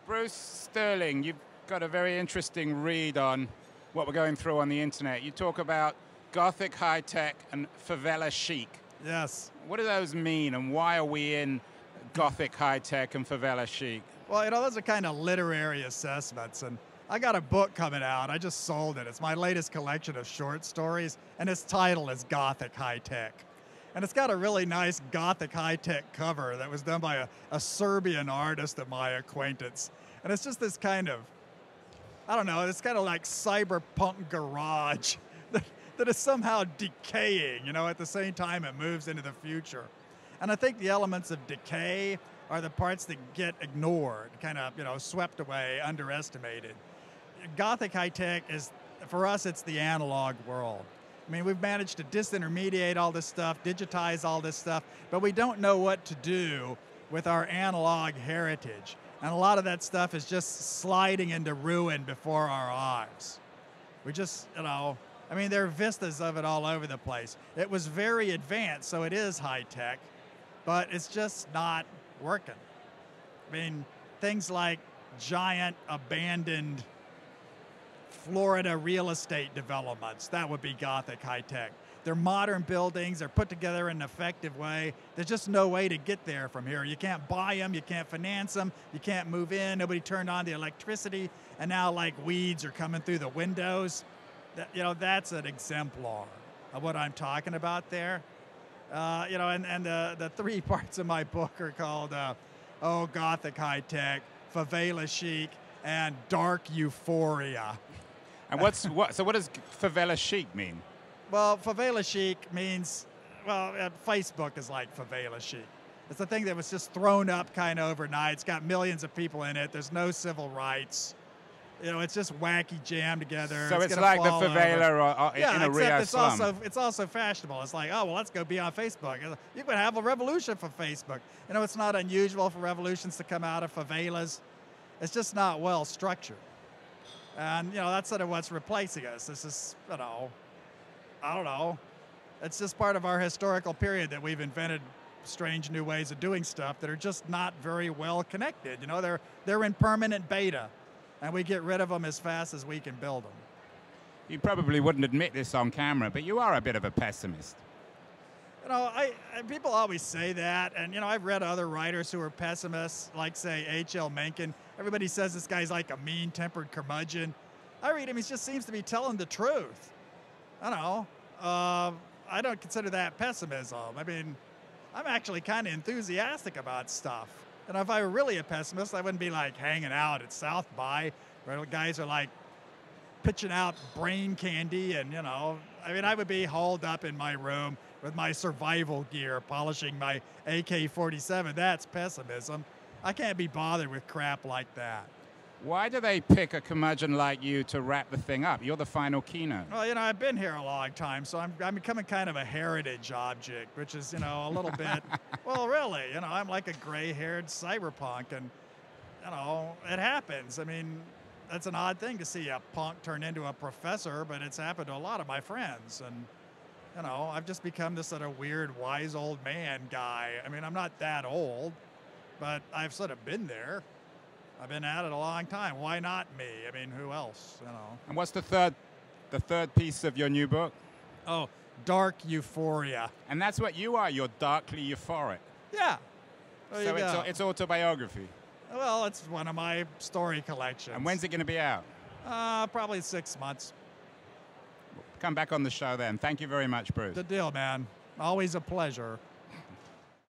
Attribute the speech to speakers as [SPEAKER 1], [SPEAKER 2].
[SPEAKER 1] Bruce Sterling, you've got a very interesting read on what we're going through on the internet. You talk about Gothic high-tech and Favela chic.
[SPEAKER 2] Yes.
[SPEAKER 1] What do those mean, and why are we in Gothic high-tech and Favela chic?
[SPEAKER 2] Well, you know, those are kind of literary assessments, and I got a book coming out. I just sold it. It's my latest collection of short stories, and its title is Gothic High-Tech. And it's got a really nice Gothic high-tech cover that was done by a Serbian artist of my acquaintance. And it's just this kind of, I don't know, it's kind of like cyberpunk garage that is somehow decaying, you know, at the same time it moves into the future. And I think the elements of decay are the parts that get ignored, kind of, you know, swept away, underestimated. Gothic high-tech is, for us, it's the analog world. I mean, we've managed to disintermediate all this stuff, digitize all this stuff, but we don't know what to do with our analog heritage. And a lot of that stuff is just sliding into ruin before our eyes. We just, you know, I mean, there are vistas of it all over the place. It was very advanced, so it is high-tech, but it's just not working. I mean, things like giant abandoned Florida real estate developments, that would be Gothic high-tech. They're modern buildings, they're put together in an effective way. There's just no way to get there from here. You can't buy them, you can't finance them, you can't move in, nobody turned on the electricity, and now like weeds are coming through the windows. You know, that's an exemplar of what I'm talking about there. You know, and the three parts of my book are called, Gothic high-tech, Favela chic, and dark euphoria.
[SPEAKER 1] And so what does Favela chic mean?
[SPEAKER 2] Well, Favela chic means, well, Facebook is like Favela chic. It's the thing that was just thrown up kind of overnight. It's got millions of people in it. There's no civil rights. You know, it's just wacky jammed together.
[SPEAKER 1] So it's like the favela in a Rio slum.
[SPEAKER 2] It's also fashionable. It's like, oh, well, let's go be on Facebook. You can have a revolution for Facebook. You know, it's not unusual for revolutions to come out of favelas. It's just not well structured. And, you know, that's sort of what's replacing us. This is, you know, I don't know. It's just part of our historical period that we've invented strange new ways of doing stuff that are just not very well connected. You know, they're in permanent beta, and we get rid of them as fast as we can build them.
[SPEAKER 1] You probably wouldn't admit this on camera, but you are a bit of a pessimist.
[SPEAKER 2] You know, people always say that, and, you know, I've read other writers who are pessimists, like, say, H.L. Mencken. Everybody says this guy's like a mean-tempered curmudgeon. I read him, he just seems to be telling the truth. I don't know. I don't consider that pessimism. I mean, I'm actually kind of enthusiastic about stuff. And if I were really a pessimist, I wouldn't be like hanging out at South by, where guys are like pitching out brain candy and, you know, I mean, I would be holed up in my room with my survival gear, polishing my AK-47. That's pessimism. I can't be bothered with crap like that.
[SPEAKER 1] Why do they pick a curmudgeon like you to wrap the thing up? You're the final keynote.
[SPEAKER 2] Well, you know, I've been here a long time, so I'm becoming kind of a heritage object, which is, you know, a little bit, well, really, you know, I'm like a gray-haired cyberpunk, and, you know, it happens. I mean, that's an odd thing to see a punk turn into a professor, but it's happened to a lot of my friends, and, you know, I've just become this sort of weird, wise old man guy. I mean, I'm not that old, but I've sort of been there. I've been at it a long time. Why not me? I mean, who else, you know?
[SPEAKER 1] And what's the third piece of your new book?
[SPEAKER 2] Oh, dark euphoria.
[SPEAKER 1] And that's what you are. You're darkly euphoric.
[SPEAKER 2] Yeah. There
[SPEAKER 1] so
[SPEAKER 2] you go.
[SPEAKER 1] It's autobiography.
[SPEAKER 2] Well, it's one of my story collections.
[SPEAKER 1] And when's it going to be out?
[SPEAKER 2] Probably 6 months.
[SPEAKER 1] Come back on the show then. Thank you very much, Bruce.
[SPEAKER 2] Good deal, man. Always a pleasure.